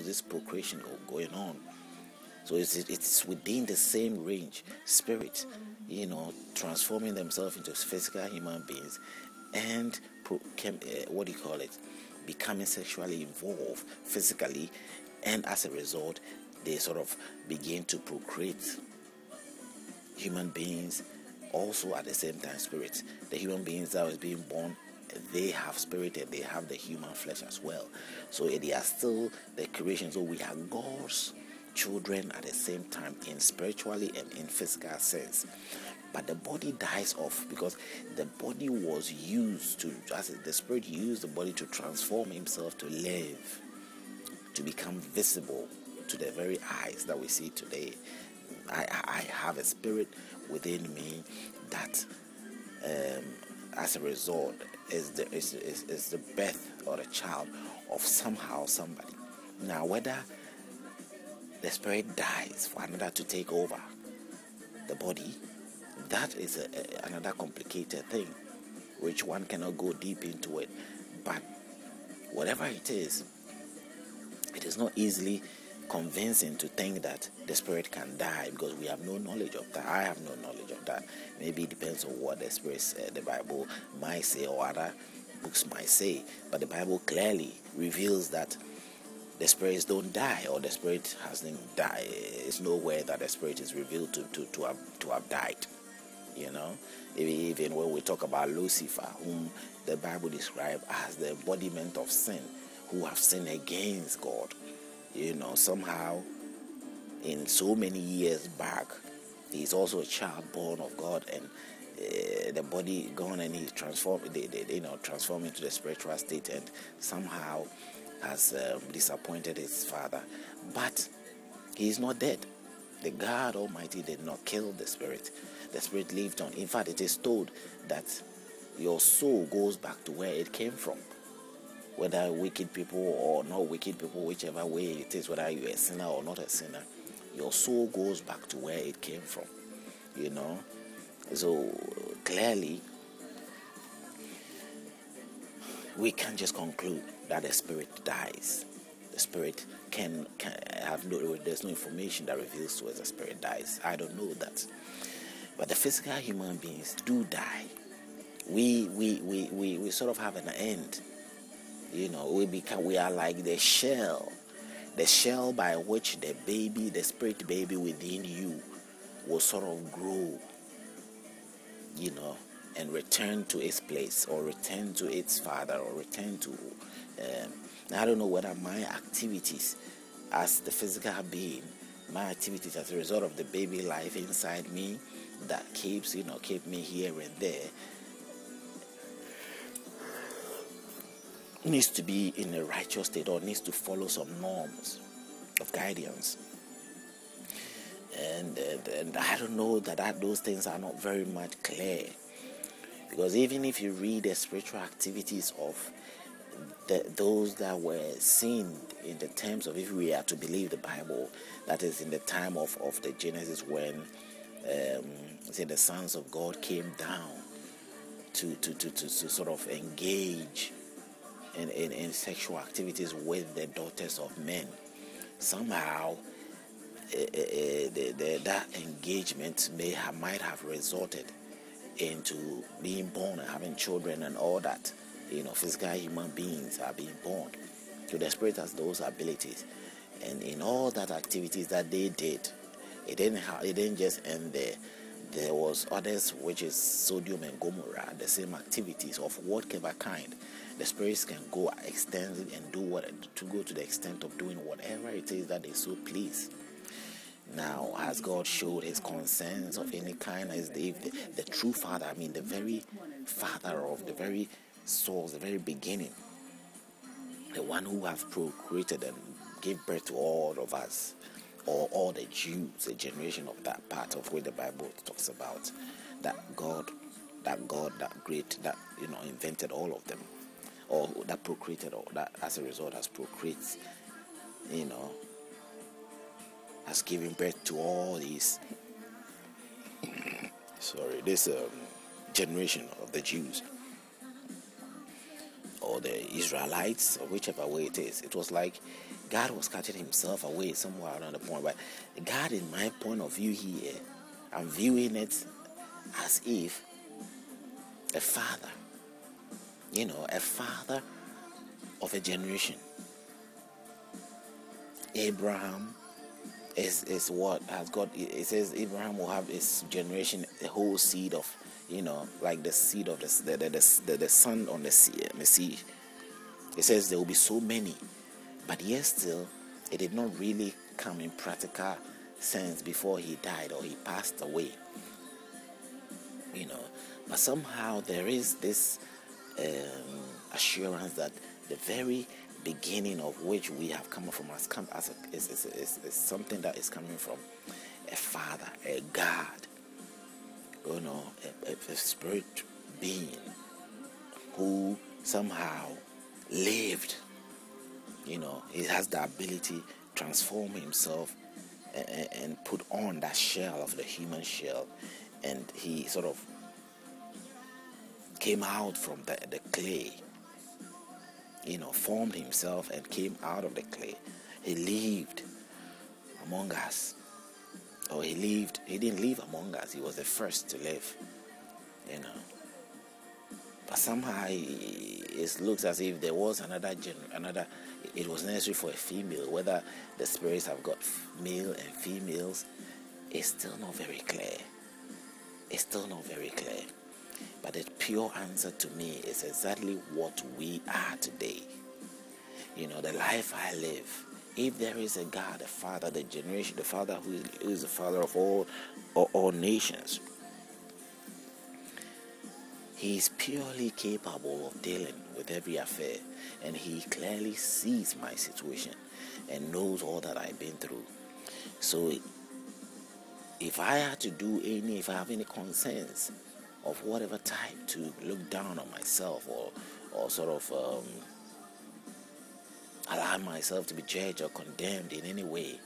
was this procreation going on. So it's within the same range. Spirit, transforming themselves into physical human beings, and becoming sexually involved physically, and as a result, they sort of begin to procreate human beings. Also, at the same time, spirits. The human beings that was being born, they have spirit and they have the human flesh as well. So they are still the creation. So we are God's children at the same time, in spiritually and in physical sense. But the body dies off because the body was used to, as the spirit used the body to transform himself, to live, to become visible to the very eyes that we see today. I have a spirit within me that, as a result, is the birth or the child of somebody. Now, whether the spirit dies for another to take over the body, that is another complicated thing, which one cannot go deep into it. But whatever it is not easily convincing to think that the spirit can die, because we have no knowledge of that. I have no knowledge of that. Maybe it depends on what the spirit, the Bible might say, or other books might say. But the Bible clearly reveals that the spirits don't die, or the spirit hasn't died. It's nowhere that the spirit is revealed to have died. Even when we talk about Lucifer, whom the Bible describes as the embodiment of sin, who have sinned against God. Somehow, in so many years back, he's also a child born of God, and the body gone, and he transformed into the spiritual state, and somehow has disappointed his father. But he is not dead. The God Almighty did not kill the spirit. The spirit lived on. In fact, it is told that your soul goes back to where it came from. Whether wicked people or not wicked people, whichever way it is, whether you're a sinner or not a sinner, your soul goes back to where it came from. So clearly, we can't just conclude that the spirit dies. The spirit can have there's no information that reveals to us the spirit dies. I don't know that. But the physical human beings do die. We sort of have an end. We are like the shell by which the spirit baby within you will sort of grow, and return to its place, or return to its father, or return to, I don't know whether my activities as the physical being, my activities as a result of the baby life inside me that keep me here and there, needs to be in a righteous state, or needs to follow some norms of guidance. And I don't know that those things are not very much clear, because even if you read the spiritual activities of those that were seen in the terms of, if we are to believe the Bible, that is in the time of the Genesis, when the sons of God came down to sort of engage in sexual activities with the daughters of men. Somehow that engagement might have resulted into being born and having children and all that. Physical human beings are being born. So the spirit has those abilities, and in all that activities that they did, it didn't just end there. There was others, which is Sodom and Gomorrah, the same activities of whatever kind. The spirits can go extend and go to the extent of doing whatever it is that they so please. Now, has God showed his concerns of any kind? As the true Father, the very Father of the very source, the very beginning, the one who has procreated and gave birth to all of us, or all the Jews, a generation of that part of where the Bible talks about, that great, that invented all of them, or that procreated, or that as a result has procreated, has given birth to all these this generation of the Jews, or the Israelites, or whichever way it is. It was like God was catching himself away somewhere around the point. But God, in my point of view here, I'm viewing it as if a father, a father of a generation. Abraham is what has got. It says Abraham will have his generation, the whole seed of, like the seed of the sun on the sea. It says there will be so many, but yet still, it did not really come in practical sense before he died or he passed away. But somehow there is this assurance that the very beginning of which we have come from is something that is coming from a father, a God, a spirit being who somehow lived. He has the ability to transform himself and put on that shell of the human shell, and he sort of came out from the clay, formed himself and came out of the clay. He lived among us. Or he didn't live among us. He was the first to live, But somehow it looks as if there was another, it was necessary for a female. Whether the spirits have got male and females, it's still not very clear. But the pure answer to me is exactly what we are today. The life I live. If there is a God, a Father, the generation, the Father who is the Father of all nations, He is purely capable of dealing with every affair, and He clearly sees my situation and knows all that I've been through. So if I have any concerns of whatever type to look down on myself or sort of allow myself to be judged or condemned in any way,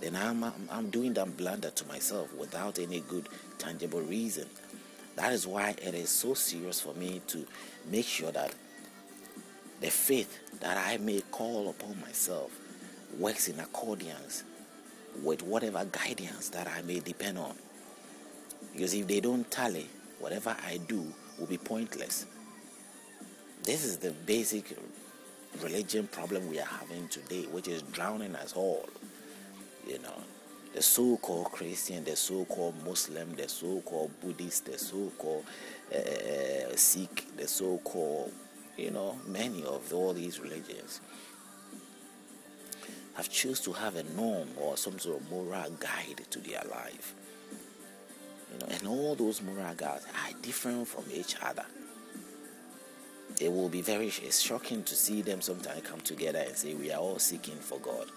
then I'm doing that blunder to myself without any good tangible reason. That is why it is so serious for me to make sure that the faith that I may call upon myself works in accordance with whatever guidance that I may depend on. Because if they don't tally, whatever I do will be pointless. This is the basic religion problem we are having today, which is drowning us all. The so-called Christian, the so-called Muslim, the so-called Buddhist, the so-called Sikh, the so-called, many of all these religions have chosen to have a norm or some sort of moral guide to their life. And all those moral guides are different from each other. It will be it's shocking to see them sometimes come together and say we are all seeking for God.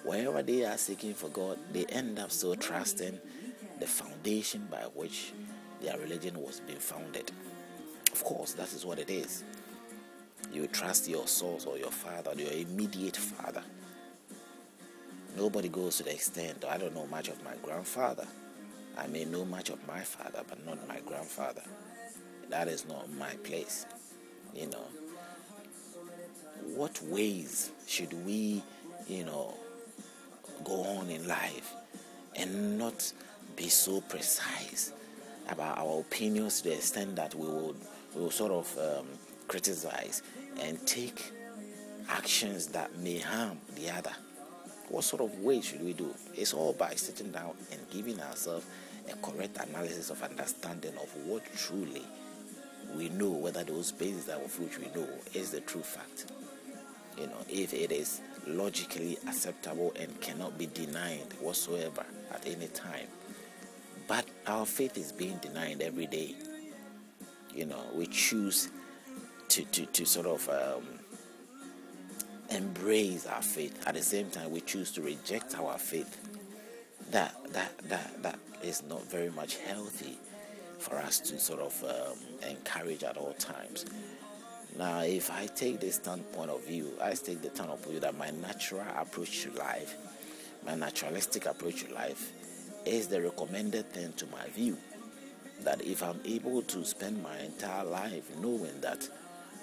Wherever they are seeking for God, they end up still trusting the foundation by which their religion was being founded. Of course, that is what it is. You trust your source or your father, your immediate father. Nobody goes to the extent, I don't know much of my grandfather. I may know much of my father, but not my grandfather. That is not my place. What ways should we, go on in life and not be so precise about our opinions to the extent that we will sort of criticize and take actions that may harm the other? What sort of way should we do? It's all by sitting down and giving ourselves a correct analysis of understanding of what truly we know, whether those bases of which we know is the true fact. If it is logically acceptable and cannot be denied whatsoever at any time. But our faith is being denied every day. We choose to sort of embrace our faith. At the same time, we choose to reject our faith. That is not very much healthy for us to sort of encourage at all times. Now, if I take this standpoint of view, I take the turn of view that my natural approach to life, my naturalistic approach to life, is the recommended thing to my view. That if I'm able to spend my entire life knowing that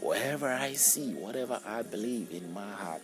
Wherever I see, whatever I believe in my heart,